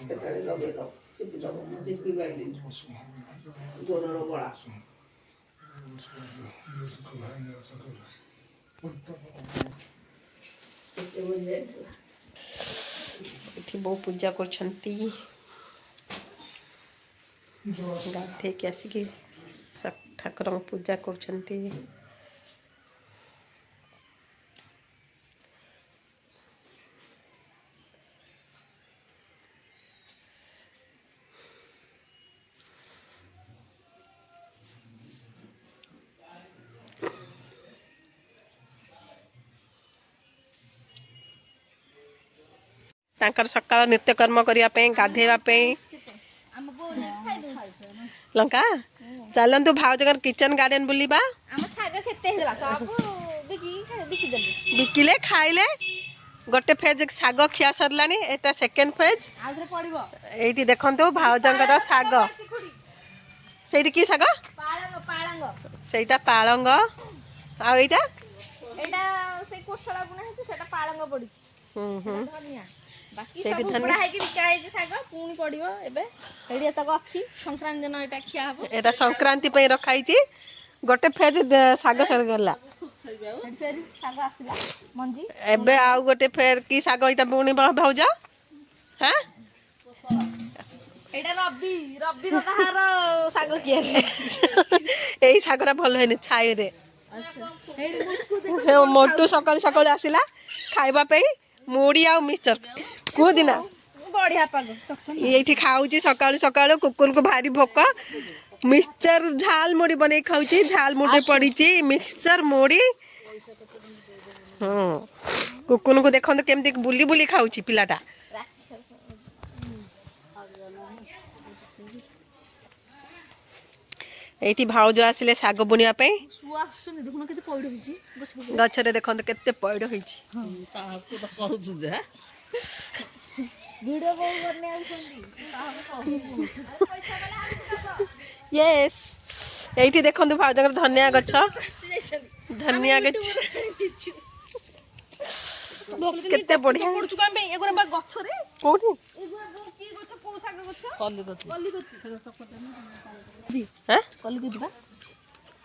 କେତେବେଳେ ଲଗେଇଦବ ଚିପି ଦବ ମୁଁ ଚିପି ପାଇଲି ଗୋଡ଼ର ଗଳା ଏଠି ବୋଉ ପୂଜା କରୁଛନ୍ତି ଗାଧେଇକି ଆସିକି ଠାକୁରଙ୍କ ପୂଜା କରୁଛନ୍ତି। ତାଙ୍କର ସକାଳ ନିତ୍ୟକର୍ମ କରିବା ପାଇଁ ଗାଧେଇବା ପାଇଁ ଲଙ୍କା ଚାଲନ୍ତୁ ଭାଉଜଙ୍କର କିଚେନ ଗାର୍ଡେନ ବୁଲିବା। ବିକିଲେ ଖାଇଲେ ଗୋଟେ ଫେଜ ଶାଗ ଖିଆ ସରିଲାଣି ଏଟା ସେକେଣ୍ଡ ଫେଜ ଏଇଠି ଦେଖନ୍ତୁ ଭାଉଜଙ୍କର ଶାଗ ସେଇଠି କି ଶାଗ ସେଇଟା ପାଳଙ୍ଗ ଆଉ ଏଇଟା बाकी सब उपड़ा है कि बिका है जे साग पूनी पड़ियो एबे एडी तक अछि संक्रांति दिन एटा खिया हबो एटा संक्रांति पे रखाई छी गोटे फेज साग सर गला फेर साग आसिला मंजी एबे आ गोटे फेर की साग इटा पूनी भौजा हैं एटा रबी रबी दादार साग किया एई सागरा भल हेनी छाई रे अच्छा एडी मोटू सकाळ सकाळ आसिला खाइबा पे मुड़ी आ मिक्सचर को दिना बढ़िया पाग चक्कन एठी खाउची सकाळ सकाळ कुकुन को भारी भोक मिक्सचर झाल मुड़ी बनै खाउची झाल मुड़ी पड़ीची मिक्सचर मुड़ी कुकुन को देखंत केमती बुली बुली खाउची पिलाटा एठी भाउज आसिले साग बुनिया पे सुआ सुन देखुन केते पइड होची गछरे देखंत केते पइड होईची ତାହାକୁ ତ କହୁଛୁ ଯେ वीडियो कॉल करने आउछंदी पैसा वाला यस एठी देखंतु भाउजकर धनिया गछ धनिया गछ केते बढ़िया पड़छु काम पे एगोरा बा गछ रे कोठी एगोरा की गछ को साग गछ କଲିକତି जी हैं कलिगति बा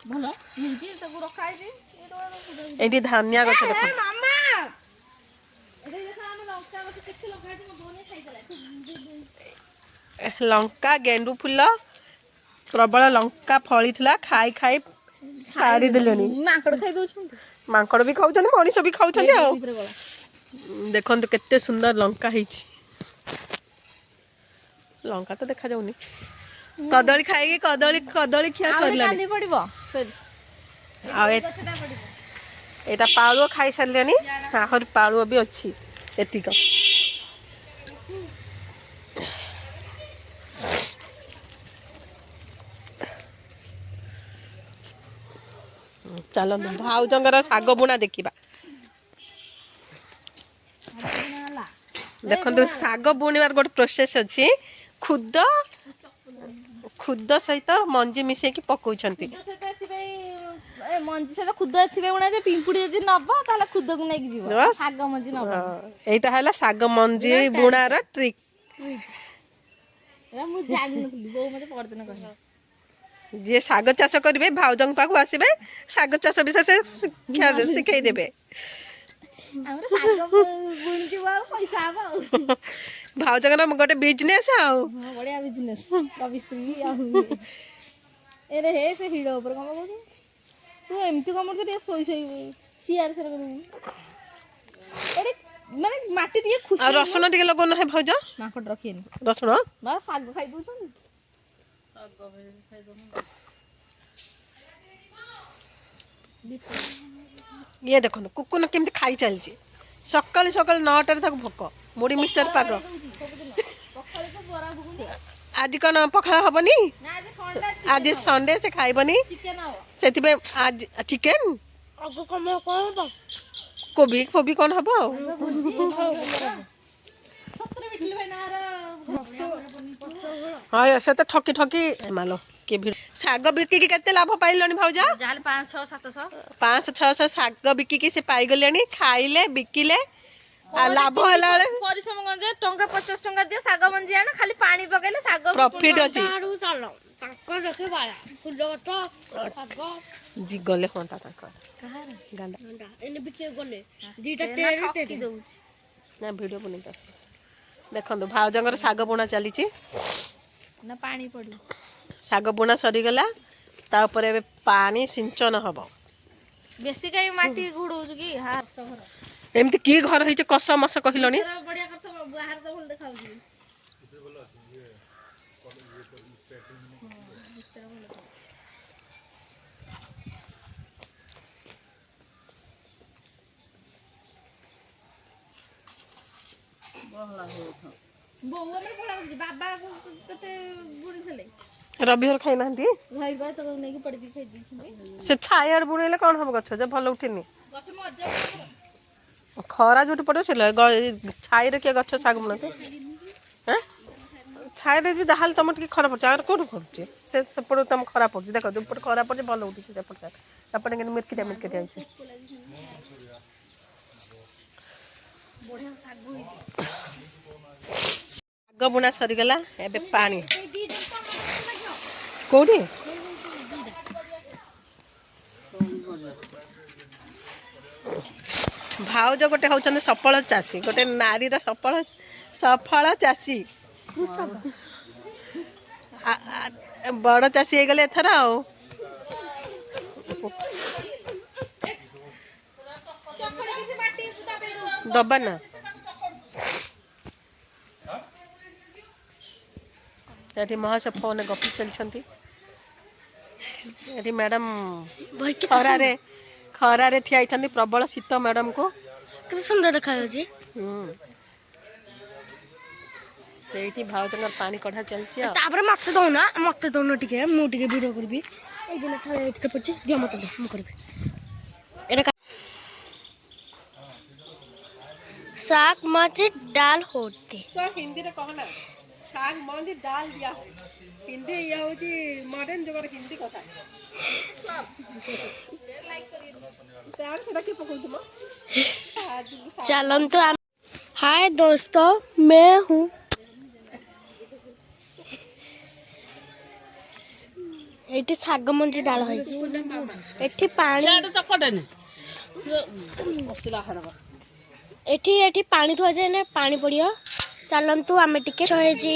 भलो निजी ताको रखाई जे एठी धनिया गछ देखो मामा एटा देखा हम लंका गछ केते लंका जे दोने खाई देला लंका गेंडू फुल प्रबल लंका फली थिला खाई खाई सारी देलेनी माकड़ खाई दोछंती मांकड़ भी खाउछन मनीष भी खाउछन आ देखंतु केते सुंदर लंका हिची लंका तो देखा जाउनी कदली खाएगी कदली कदली खिया सरलानी काली पड़िबो आ गछटा पड़िबो एटा पाळुओ खाई सरलेनी आहर पाळुओ भी अछि एतिक चलो भाउजंगर साग बुना देखिबा देखंतु साग बुनिवार गोटे प्रोसेस अछि खुद खुद सहित मंजी मिसे की पकोउछंती सेटा थिबे ए मंजी सेटा खुद थिबे उना जे पिंपुडी जे नबो ताला खुद को नै कि जीवो साग मंजी नबो एटा हला साग मंजी बुनार ट्रिक एरा मु जानि नथली बो मते परदिन कहला जे साग चाष करिवे भाउजंग पाखु आसीबे साग चाष विषय से सिखाई देबे हमरा साग बुनती बा पैसा आबो भाउजंगर गोटे बिजनेस आउ बढ़िया बिजनेस कवि स्त्री एरे हे से हिडो ऊपर कम बोलू तू एमती कम जे सोई सोई सीआर सर करू एरे माने माटी टिके खुश आ रसुन टिके लगन है भाउज माकड़ रखियनी रसुन बा साग खाइ दोछन ये देखो कुकुन केमती खाई चलची सकाळ सकाळ 9टा रे भोक मुड़ी मिक्सचर पाग आज कौन पखाड़ हबनी आज संडे से खाइबनी से आज चिकेन कोबी कोबी कौन हब हाँ से तो ठकी ठकी मालो के भी साग बिकी केते लाभ पाइलनी भाउजा जाल 500 700 500 600 साग बिकी से पाई गलेनी खाइले बिकिले ଲାଭ ହେଲା ବେଳେ ପରିଶ୍ରମ କଣ ଯେ ଟଙ୍କା 50 ଟଙ୍କା ଦିଅ ଶାଗ ମଞ୍ଜି ଆଣ ଖାଲି ପାଣି ପକେଇଲେ ଶାଗ ପ୍ରଫିଟ ଅଛି ତାଙ୍କର ଦେଖେ ବାୟା ଫୁଲ ଗଛ ଶାଗ ଜି ଗଲେ ହୁଅନ୍ତା ତାଙ୍କର ଗାଣ୍ଡା ଏନେ ବି କିଏ ଗଲେ ଦିଟା ଟେରି ଦଉଛି ନା ଭିଡ଼ିଓ ବନେଇକି ଆସ ଦେଖନ୍ତୁ ଭାଉଜଙ୍କର ଶାଗ ବୁଣା ଚାଲିଛି ନା ପାଣି ପଡିବ ଶାଗ ବୁଣା ସରିଗଲା ତାପରେ ଏବେ ପାଣି ସିଞ୍ଚନ ହବ ବେଶୀ କାଇଁ ମାଟି ଘୁଡଉଛୁ କି ଘର ଏମିତି କି ଘର ହେଇଛି କଷ ମସ କହିଲଣି ବଢିଆ କଥା ବାହାର ତ ଭଲ ଦେଖାଉଛି ବୋଉ ଆମର ଭଲ ଲାଗୁଛି ବାବା କେତେ ବୁଣିଥିଲେ ରବି ଘର ଖାଇନାହାନ୍ତି ଭାଇ ବା ତ ନେଇକି ପଡିକି ଖାଇ ଦେଇଛନ୍ତି ସେ ଛାଇଆରେ ବୁଣେଇଲେ କଣ ହବ ଗଛ ଯେ ଭଲ ଉଠିନି ଗଛ ମଜା ଖରା ଯୋଉଠି ପଡିବ ସେ ଛାଇରେ କିଏ ଗଛ ଶାଗ ବୁଣନ୍ତି ଛାଇରେ ବି ଯାହାହେଲେ ତମର ଟିକେ ଖରା ପଡୁଛି ଆଗରେ କୋଉଠି ପଡୁଛି ସେପଟେ ତମ ଖରା ପଡୁଛି ଦେଖ ଯୋଉପଟେ ଖରା ପଡୁଛି ଭଲ ଉଠିଛି ସେପଟେ ସେପଟେ କିନ୍ତୁ ମିର୍କିଟା ହେଇଛି ଶାଗ ବୁଣା ସରିଗଲା ଏବେ ପାଣି କୋଉଠି ଭାଉଜ ଗୋଟେ ହଉଛନ୍ତି ସଫଳ ଚାଷୀ ଗୋଟେ ନାରୀର ସଫଳ ଚାଷୀ ବଡ ଚାଷୀ ହେଇଗଲେ ଏଥର ଆଉ ଦବା ନା ଏଠି ମହାଶୟ ଫୋନ ଗପି ଚାଲିଛନ୍ତି ଏଠି ମ୍ୟାଡାମ ଖରାରେ ଠିଆ ହେଇଛନ୍ତି ପ୍ରବଳ ଶୀତ ମ୍ୟାଡାମକୁ କେତେ ସୁନ୍ଦର ଦେଖାଯାଉଛି ସେଇଠି ଭାଉଜଙ୍କର ପାଣି କଢା ଚାଲିଛି ଆଉ ତାପରେ ମତେ ଦଉନ ଟିକେ ମୁଁ ଟିକେ ଭିଡିଓ କରିବି ଏଇ ଦିନ ଥରେ ଏଠି ପଡିଛି ଦିଅ ମତେ ଦେ ମୁଁ କରିବି ଏଟା साग मच डाल होते तो हिंदी रे कहना साग मंजी डाल दिया हिंदी ये होची मॉडर्न जो हिंदी कथा तार सेटा के पकौ तुम चलन तो हाय दोस्तों मैं हूँ एठी साग मंजी डाल होइछि एठी पानी चकटनी मसला हरबा एठी एठी पानी थुआ जाए ना पानी पड़ियो चलंतु आमे टिके होइछि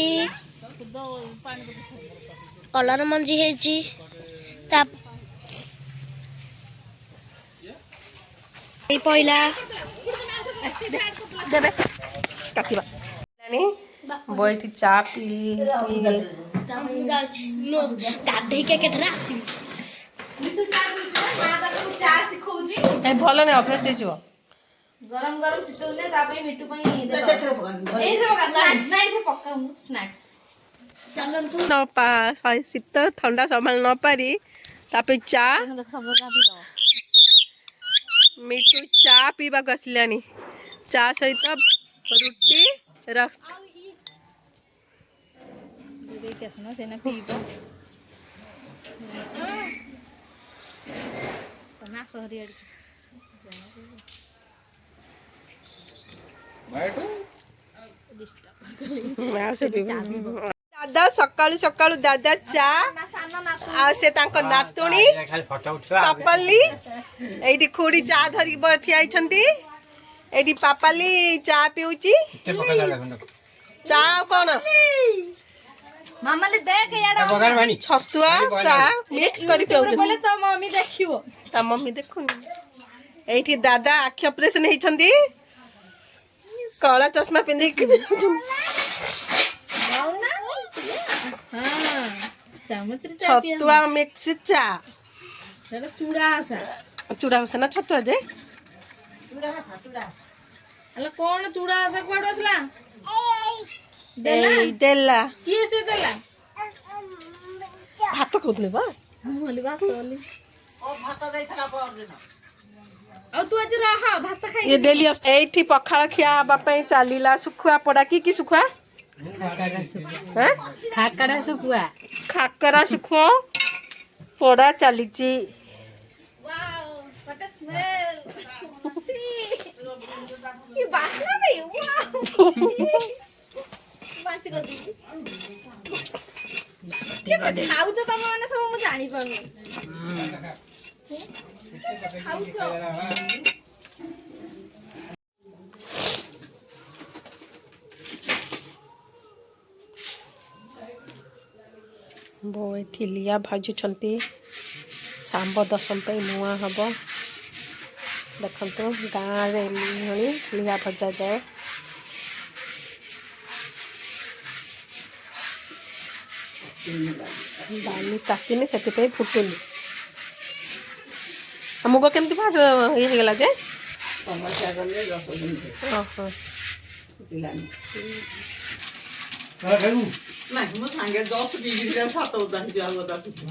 कलर मंजी हेछि ता ए पहिला देबे काटिबा नानी बोइठी चा पी जाछि नो गाधे के केथरा आसी मिटू चा सिखौछि ए भलो ने अभ्यास हे जिवो गरम गरम सितल ने तापे मिटू पई ए जे पका स्नैक्स नहीं थे पकाऊ स्नैक्स चलन तू न पा शीत ठंडा संभाल न पारी तापे चा सब का पी दो मिठू चा पीवा गसलानी चा सहित रुटी रस दे के सुनो सेना पीबो समा सहरी अडी दादा सकाळू सकाळू दादा चा आ से तांको नातुणी पापाली एठी खोडी चा धरी ठिया आइछंती एठी पापाली चा पिउची चा कोन मामाले देख याडा छतुआ चा मिक्स करी पिउची बोले तो मम्मी देखियो ता मम्मी देखुनी एठी दादा आखि ऑपरेशन हेछंती काला चश्मा पिंदी छतुआ मिक्स चा चूड़ा आसा चूड़ा होसे ना छतुआ जे अला कौन चूड़ा आसा कोड असला देला किए से देला भात कोदले बा बोली बात बोली ओ भात देइथला पर आ तू आज रह भात खाइ ये डेली एठी पखाळ खिया बापै चालीला सुखुआ पडा की सुखुआ खाकड़ा सुखुआ खाकरा सुखुआ पडा चालीची वाओ व्हाट अ स्मेल କି ବାସ୍ନା ବେ ବାନ୍ତି କରିଦେବି। ଖାଉଛ ତମ ମାନେ ସବୁ ମୁଁ ଜାଣିପାରୁନି। ଖାଉଛ ବୋଉ ଏଠି ଲିଆ ଭାଜୁଛନ୍ତି ଶାମ୍ବ ଦଶମ ପାଇଁ ନୂଆ ହବ। ଦେଖନ୍ତୁ ଗାଁରେ ଭଳି ଲିଆ ଭଜା ଯାଏ। ଡାଲି ତାତିନି ସେଥିପାଇଁ ଫୁଟୁନି। ମୁଗ କେମିତି ଇଏ ହେଇଗଲା ଯେ ସମସ୍ୟା କଲେ 10 ଦିନ ଓହୋ ଫୁଟିଲାନି। ନାଇଁ ମୋ ସାଙ୍ଗେ 10 ଡିଗ୍ରୀରେ ସାତ ଉଦା ହେଇଯିବ ଆଉ ଅଦା ଶୁଖି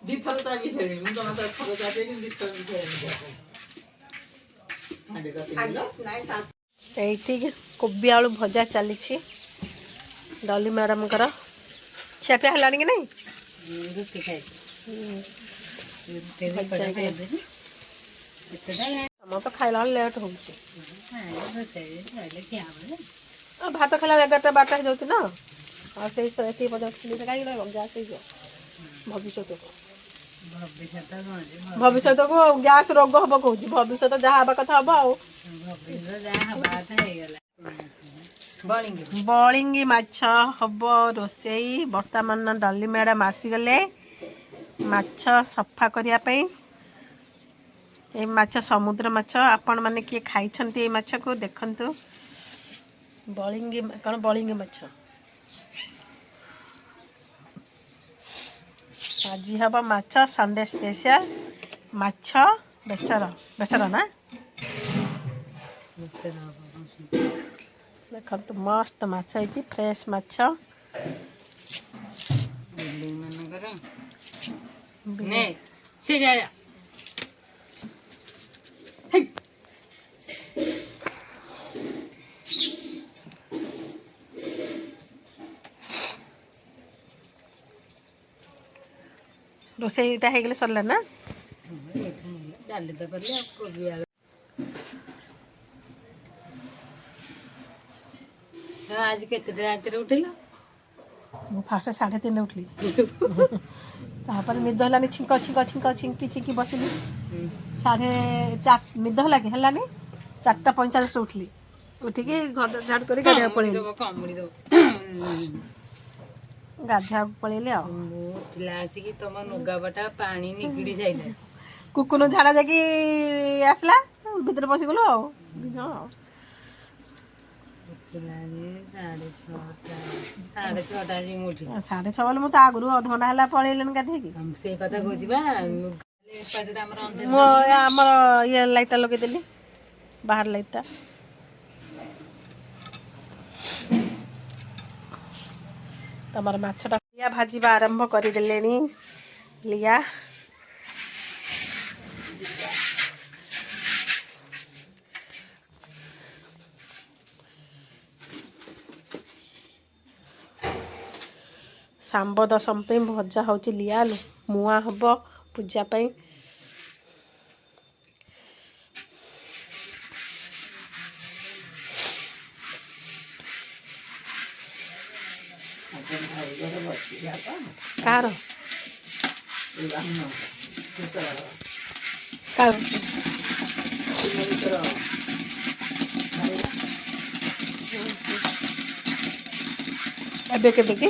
ଦିଥର ତା ବିଷୟରେ ମୁଁ ଜମା ତ ଥର ଚାପେନି ଦିଥର ଏଇଠି କୋବି ଆଳୁ ଭଜା ଚାଲିଛି ଡଲି ମ୍ୟାଡ଼ାମଙ୍କର। ଖିଆପିଆ ହେଲାଣି କି ନାଇଁ? ରୁଟି ଖାଇଛି। ଆମର ତ ଖାଇଲା ବେଳେ ଲେଟ୍ ହେଉଛି। ଆଉ ଭାତ ଖାଇଲା 11ଟା 12ଟା ହେଇଯାଉଛି ନା। ଆଉ ସେଇ ଏତିକି ପର୍ଯ୍ୟନ୍ତ କାହିଁକି ରହିବ ଗ୍ୟାସ୍ ହେଇଯିବ ଭବିଷ୍ୟତକୁ ଗ୍ୟାସ୍ ରୋଗ ହବ କହୁଛି। ଭବିଷ୍ୟତ ଯାହା ହବା କଥା ହବ ଆଉ। ବଳିଙ୍ଗି ମାଛ ହବ ରୋଷେଇ। ବର୍ତ୍ତମାନ ଡଲି ମ୍ୟାଡ଼ାମ ଆସିଗଲେ ମାଛ ସଫା କରିବା ପାଇଁ। ଏ ମାଛ ସମୁଦ୍ର ମାଛ। ଆପଣମାନେ କିଏ ଖାଇଛନ୍ତି ଏଇ ମାଛକୁ ଦେଖନ୍ତୁ। ବଳିଙ୍ଗି କ'ଣ ବଳିଙ୍ଗି ମାଛ ଆଜି ହବ ମାଛ ସଣ୍ଡେ ସ୍ପେଶାଲ ମାଛ ବେସର ନା ଦେଖନ୍ତୁ ମସ୍ତ ମାଛ ହେଇଛି ଫ୍ରେଶ୍ ମାଛ। ରୋଷେଇଟା ହେଇଗଲେ ସରିଲା ନା? ଡାଲି ତ କଲି ଆଉ କୋବି ଆଳୁ। ଆଜି କେତେଟା ରାତିରେ ଉଠିଲ? ମୁଁ ଫାଷ୍ଟ 3:30 ଉଠିଲି। ତାପରେ ନିଦ ହେଲାନି ଛିଙ୍କି ବସିଲି। 4:30 ନିଦ ହେଲା କି ହେଲାନି 4:45 ଉଠିଲି। ଉଠିକି ଘର ଝାଡୁ କରି ଗାଧୋଇବାକୁ ପଳେଇଲି। ଗାଧୋଇବାକୁ ପଳେଇଲି ଆଉ। ମୁଁ ଉଠିଲା ଆସିକି ତମ ଲୁଗାପଟା ପାଣି ନିଗିଡି ସାଇଲାଣି। କୁକୁନ ଝାଡ଼ା ଯାଇକି ଆସିଲା ଭିତରେ ପଶିଗଲୁ ଆଉ ଦି ଜଣ ଆଉ। ସାଢ଼େ ଛଅଟା ଆଜି ମୁଁ ଉଠିଲି। 6:30 ବୋଲେ ମୁଁ ତ ଆଗରୁ ଅଧଘଣ୍ଟା ହେଲା ପଳେଇଲିଣି ଗାଧେଇକି। ସେଇ କଥା କହୁଛି ବା। ମୁଁ ଆମର ଇଏ ଲାଇଟ୍ଟା ଲଗେଇଦେଲି ବାହାର ଲାଇଟ୍ଟା। ତମର ମାଛଟା ଲିଆ ଭାଜିବା ଆରମ୍ଭ କରିଦେଲେଣି। ଲିଆ ଶାମ୍ବ ଦଶମ ପାଇଁ ଭଜା ହେଉଛି। ଲିଆ ମୁଆଁ ହବ ପୂଜା ପାଇଁ। କାହାର ଏବେ କେବେ କି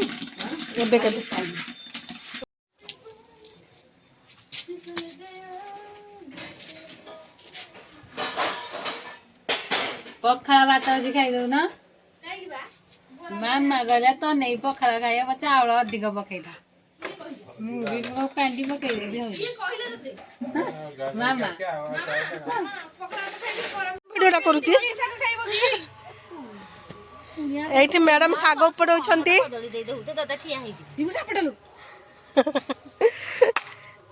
ଏବେ କେବେ ପଖାଳ ଭାତ ଆଜି ଖାଇଦଉନ। ମାମା କହିଲା ତ ନେଇ ପଖାଳ ଖାଇବ ଚାଉଳ ଅଧିକ ପକେଇଲା। ମୁଁ ବି କାଣ୍ଡି ପକେଇଦେଲି ହଉଛି ମାମା ଭିଡ଼ିଓଟା କରୁଛି। ଏଇଠି ମ୍ୟାଡାମ ଶାଗ ଉପଡଉଛନ୍ତି।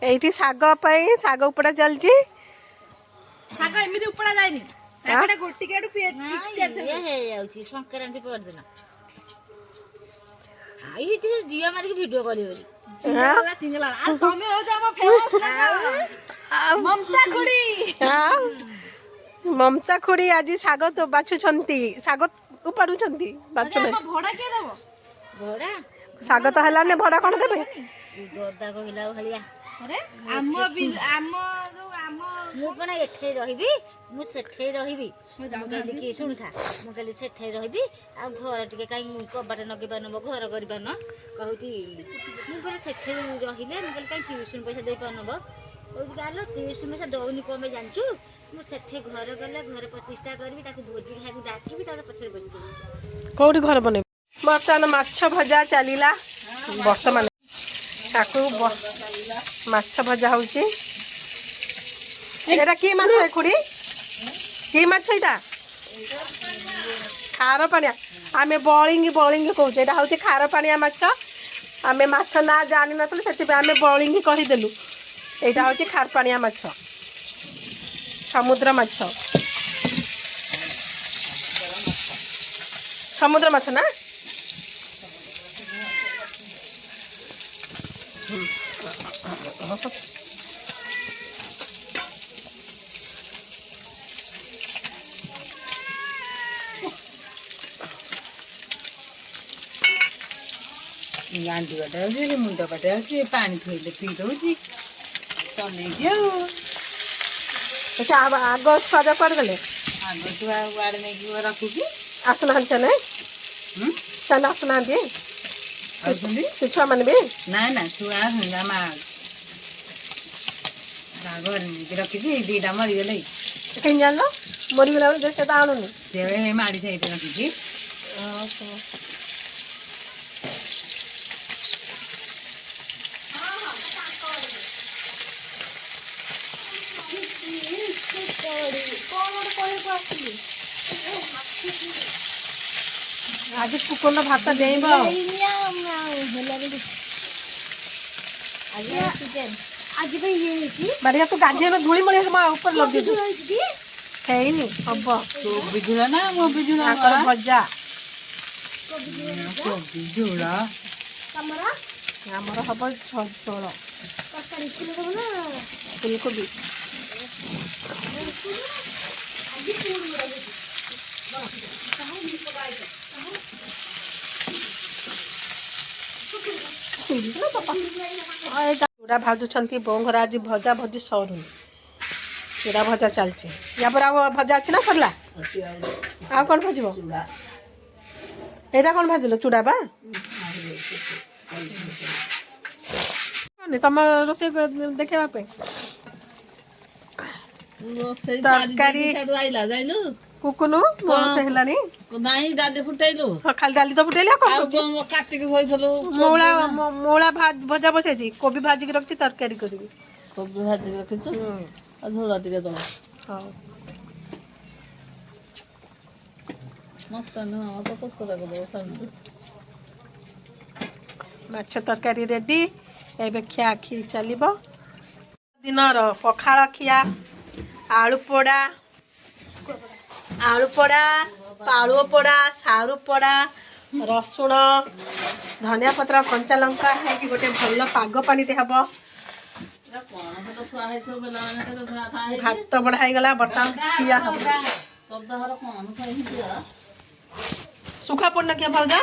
ଏଇଠି ଶାଗ ପାଇଁ ଶାଗ ଉପଡା ଚାଲିଛି। ଶାଗ ଏମିତି ଉପଡା ଯାଇନି। ଶାଗଟା ଗୋଟିକି ଆଡୁ ହେଇଯାଉଛି ସଂକ୍ରାନ୍ତି ପରଦିନ। ଆଇ ହେଇଥିରେ ଝିଅ ମାରିକି ଭିଡିଓ କରିବ। ତମେ ହଉଛ ଆମ ଫେମସ ମମତା ଖୁଡି। ମମତା ଖୁଡି ଆଜି ଶାଗ ତ ବାଛୁଛନ୍ତି, ଶାଗ ଉପାଡୁଛନ୍ତି ବାଛୁଛନ୍ତି। ଭଡା କିଏ ଦବ? ଭଡ଼ା ଶାଗ ତ ହେଲାନି, ଭଡା କଣ ଦେବେ? ଗଦା କହିଲା ଭଳିଆ ଆମ ମୁଁ କଣ ଏଠେଇ ରହିବି, ମୁଁ ସେଠେଇ ରହିବି। ମୁଁ କହିଲି କି ଶୁଣୁଥା, ମୁଁ କହିଲି ସେଠେଇ ରହିବି ଆଉ ଘର ଟିକେ କାହିଁ କବାଟ ନଗେଇ ପାରୁନବ, ଘର କରିପାରୁନ କହୁଛି। ମୁଁ କହିଲି ସେଠେଇ ରହିଲେ, ମୁଁ କହିଲି କାହିଁ ଟ୍ୟୁସନ୍ ପଇସା ଦେଇପାରୁନବ, କହୁଛି ଆଲୋ ଟ୍ୟୁସନ୍ ପଇସା ଦଉନି କଣ ପାଇଁ ଜାଣିଛୁ, ମୁଁ ସେଠି ଘର ଗଲେ ଘରେ ପ୍ରତିଷ୍ଠା କରିବି, ତାକୁ ଭୋଜି ଖାଇବାକୁ ଡାକିବି, ତାପରେ ପଛରେ ବସିଦେବି। କୋଉଠି ଘର ବନେଇବ? ବର୍ତ୍ତମାନ ମାଛ ଭଜା ଚାଲିଲା। ବର୍ତ୍ତମାନ ତାକୁ ମାଛ ଭଜା ହଉଛି। ଏଇଟା କି ମାଛ ଖୁଡି? କି ମାଛ ଏଇଟା? ଖାର ପାଣିଆ। ଆମେ ବଳିଙ୍ଗି କହୁଛୁ, ଏଇଟା ହଉଛି ଖାର ପାଣିଆ ମାଛ। ଆମେ ମାଛ ନା ଜାଣିନଥିଲୁ, ସେଥିପାଇଁ ଆମେ ବଳିଙ୍ଗି କହିଦେଲୁ। ଏଇଟା ହଉଛି ଖାର ପାଣିଆ ମାଛ, ସମୁଦ୍ର ମାଛ। ସମୁଦ୍ର ମାଛ ନା? ଗାଣ୍ଡି ବାଟେ ଅଛି, ମୁଣ୍ଡ ବାଟେ ଅଛି, ପାଣି ଥୋଇଲେ ପିଇ ଦଉଛି ଚଲେଇକି। ଆଉ ସେ ଆଗ ଛୁଆ ଯା କୁଆଡେ ଗଲେ? ଆଗ ଛୁଆ କୁଆଡେ ନେଇକି ରଖୁଛି। ଆସୁନାହାନ୍ତି ସେମାନେ? ସେମାନେ ଆସୁନାହାନ୍ତି ଆଉଛନ୍ତି ସେ ଛୁଆମାନେ ବି? ନାଇଁ ନା ଛୁଆ ଆସୁଛନ୍ତି, ମା ଘରେ ନେଇକି ରଖିଛି। ଦିଟା ମରିଗଲେ, କେମିତି ଜାଣିଲ? ମରିଗଲା ବେଳେ ସେ ତ ଆଣୁନି। ସେ ମାଡ଼ି ସାଇଡରେ ରଖିଛି। ଆଜି କୁକୁର ଭାତ ଡେଇଁବ। ବାରିଆ ତୁ ଗାଧେଇବ, ଧୂଳି ମଳି ଉପରେ ଲଗେଇଛୁ। ହେଇନି, ହବ। କୋବି ଝୁଳ ନା ମୋବି ଝୁଳ? ଭଜା। କୋବି ଝୁଳ ଆମର ହବ ଝୋଳ। ଫୁଲକୋବି। ଚୁଡ଼ା ଭାଜୁଛନ୍ତି ବୋଉଙ୍କର, ଆଜି ଭଜା ଭଜି ସରୁନି। ଚୁଡ଼ା ଭଜା ଚାଲିଛି। ୟା ପରେ ଆଉ ଭଜା ଅଛି ନା ସରିଲା? ଆଉ କ'ଣ ଭାଜିବ? ଏଇଟା କ'ଣ ଭାଜିଲ? ଚୁଡ଼ା ବା ତମ ରୋଷେଇ ଦେଖେଇବା ପାଇଁ। ତରକାରୀ କୁକୁନୁ ରୋଷେଇ ହେଲାଣି। ନାଇଁ ଡାଲି ଫୁଟେଇଲୁ, ଖାଲି ଡାଲି ତ ଫୁଟେଇଲି। ଆଉ କ'ଣ କାଟିକି ବଇଥିଲୁ। ମୂଳା ଭଜା ବସେଇଛି, କୋବି ଭାଜିକି ରଖିଛି, ତରକାରୀ କରିବି। କୋବି ଭାଜିକି ରଖିଛୁ, ଆଉ ଝୋଳ ଟିକେ ଦବ। ହଉ। ମାଛ ତରକାରୀ ରେଡି। ଏବେ ଖିଆ ଖି ଚାଲିବ। ଦିନର ପଖାଳ ଖିଆ, ଆଳୁ ପୋଡ଼ା, ପାଳୁଅ ପୋଡ଼ା, ସାରୁ ପୋଡ଼ା, ରସୁଣ, ଧନିଆ ପତ୍ର, କଞ୍ଚା ଲଙ୍କା ହେଇକି ଗୋଟେ ଭଲ ପାଗ ପାଣିଟେ ହବ। ଭାତ ବଢ଼ା ହେଇଗଲା, ବର୍ତ୍ତମାନ ଖିଆ ହବ। ଶୁଖା ପଡ଼ିନା କିଏ ଭାଉଜ?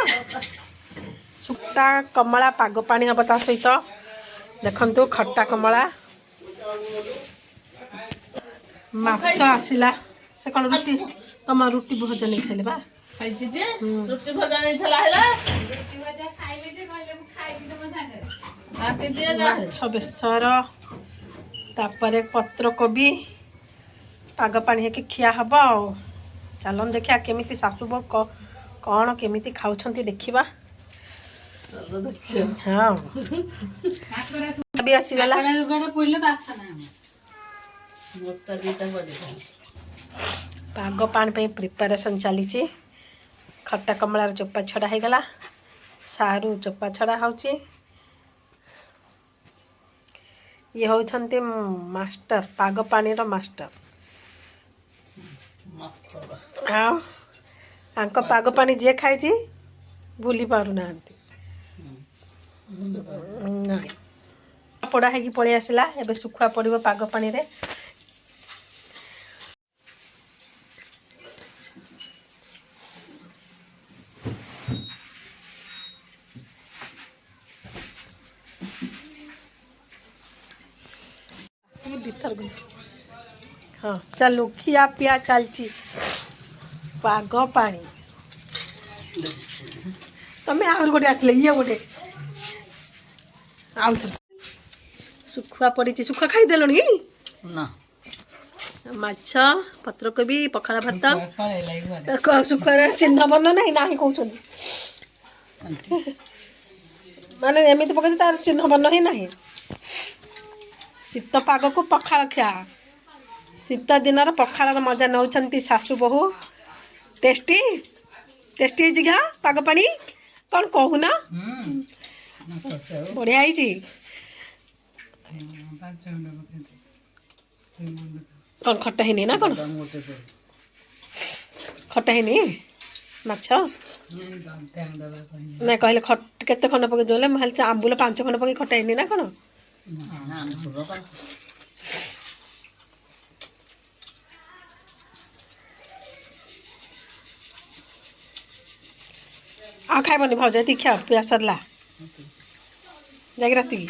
ଶୁଖା କମଳା ପାଗ ପାଣି ହବ। ତା ସହିତ ଦେଖନ୍ତୁ ଖଟା କମଳା, ମାଛ ଆସିଲା। ସେ କ'ଣ ରୁଟି? ତମ ରୁଟି ଭଜା ନେଇ ଖାଇଲେ ବା? ଖାଇଛି ଯେ ରୁଟି ଭଜା ନେଇଥିଲା ହେଲା। ମାଛ ବେସର, ତାପରେ ପତ୍ରକୋବି ପାଗ ପାଣି ହେଇକି ଖିଆ ହବ। ଆଉ ଚାଲନ୍ତୁ ଦେଖିବା କେମିତି ଶାଶୁ ବୋଉ କ'ଣ କେମିତି ଖାଉଛନ୍ତି ଦେଖିବା। ହଁ ବି ଆସିଗଲା। ପାଗ ପାଣି ପାଇଁ ପ୍ରିପାରେସନ୍ ଚାଲିଛି। ଖଟା କମଳାର ଚୋପା ଛଡ଼ା ହେଇଗଲା, ସାରୁ ଚୋପା ଛଡ଼ା ହେଉଛି। ଇଏ ହେଉଛନ୍ତି ମାଷ୍ଟର, ପାଗ ପାଣିର ମାଷ୍ଟର। ଆଉ ତାଙ୍କ ପାଗ ପାଣି ଯିଏ ଖାଇଛି ଭୁଲି ପାରୁନାହାନ୍ତି। ନାଇଁ, ପୋଡ଼ା ହେଇକି ପଳେଇ ଆସିଲା। ଏବେ ଶୁଖୁଆ ପଡ଼ିବ ପାଗ ପାଣିରେ। ଏଥରକୁ ହଁ ଚାଲୁ ଖିଆ ପିଆ ଚାଲିଛି ପାଗ ପାଣି ତମେ ଆହୁରି ଗୋଟେ ଆସିଲେ ଇଏ ଗୋଟେ ଆଉ ଶୁଖୁଆ ପଡ଼ିଛି ଶୁଖୁଆ ଖାଇଦେଲଣି ନା ମାଛ ପତ୍ରକୋବି ପଖାଳ ଭାତ ଶୁଖୁଆରେ ଚିହ୍ନ ବର୍ଣ୍ଣ ନାହିଁ ନାହିଁ କହୁଛନ୍ତି ମାନେ ଏମିତି ପକେଇଛି ତାର ଚିହ୍ନ ବର୍ଣ୍ଣ ହିଁ ନାହିଁ ଶୀତ ପାଗକୁ ପଖାଳ ଖିଆ ଶୀତ ଦିନର ପଖାଳର ମଜା ନେଉଛନ୍ତି ଶାଶୁ ବୋହୂ ଟେଷ୍ଟି ଟେଷ୍ଟି ହେଇଛି ଘା ପାଗ ପାଣି କ'ଣ କହୁନା ବଢ଼ିଆ ହେଇଛି କ'ଣ ଖଟା ହେଇନି ନା କ'ଣ ଖଟା ହେଇନି ମାଛ ନା କହିଲେ କେତେ ଖଣ୍ଡ ପକେଇ ଦେଲେ ମୁଁ ଭାବିଛି ଆମ୍ବୁଲ 5 ଖଣ୍ଡ ପକେଇ ଖଟା ହେଇନି ନା କ'ଣ ଆଉ ଖାଇବନି ଭାଉଜ ଏତିକି ଖିଆ ପିଆ ସରିଲା ଯାଇକି ରାତିକି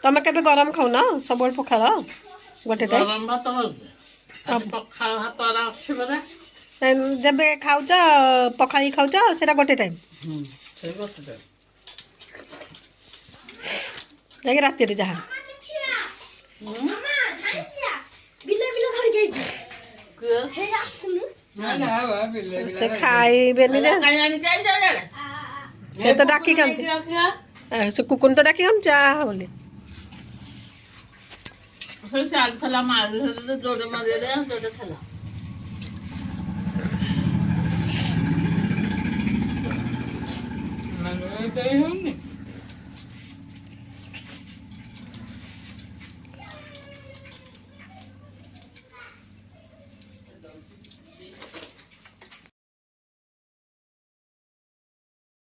ତମେ କେବେ ଗରମ ଖାଉନ ସବୁବେଳେ ପଖାଳ ଗୋଟେ ଟାଇମ୍ ଗରମ ଭାତ ହଉଛି ପଖାଳ ଭାତ ଅଛି ବୋଧେ ଯେବେ ଖାଉଛ ପଖାଳି ଖାଉଛ ସେଇଟା ଗୋଟେ ଟାଇମ୍ ସେଇ ଗୋଟେ ଟାଇମ୍ ଯାଇକି ରାତିରେ ଯାହା ସେ ଖାଇବେନି ଯେ ସେ ତ ଡାକି କାନ୍ଦୁଛି ସେ କୁକୁନି ତ ଡାକି କାନ୍ଦୁଛି ଚା ବୋଲି ସିଆଡ଼େ ଥିଲା ମାରି ଯୋଡ଼େ ମାରିଲେ ଯୋଡ଼େ ଥିଲା ମାନେ ହଉନି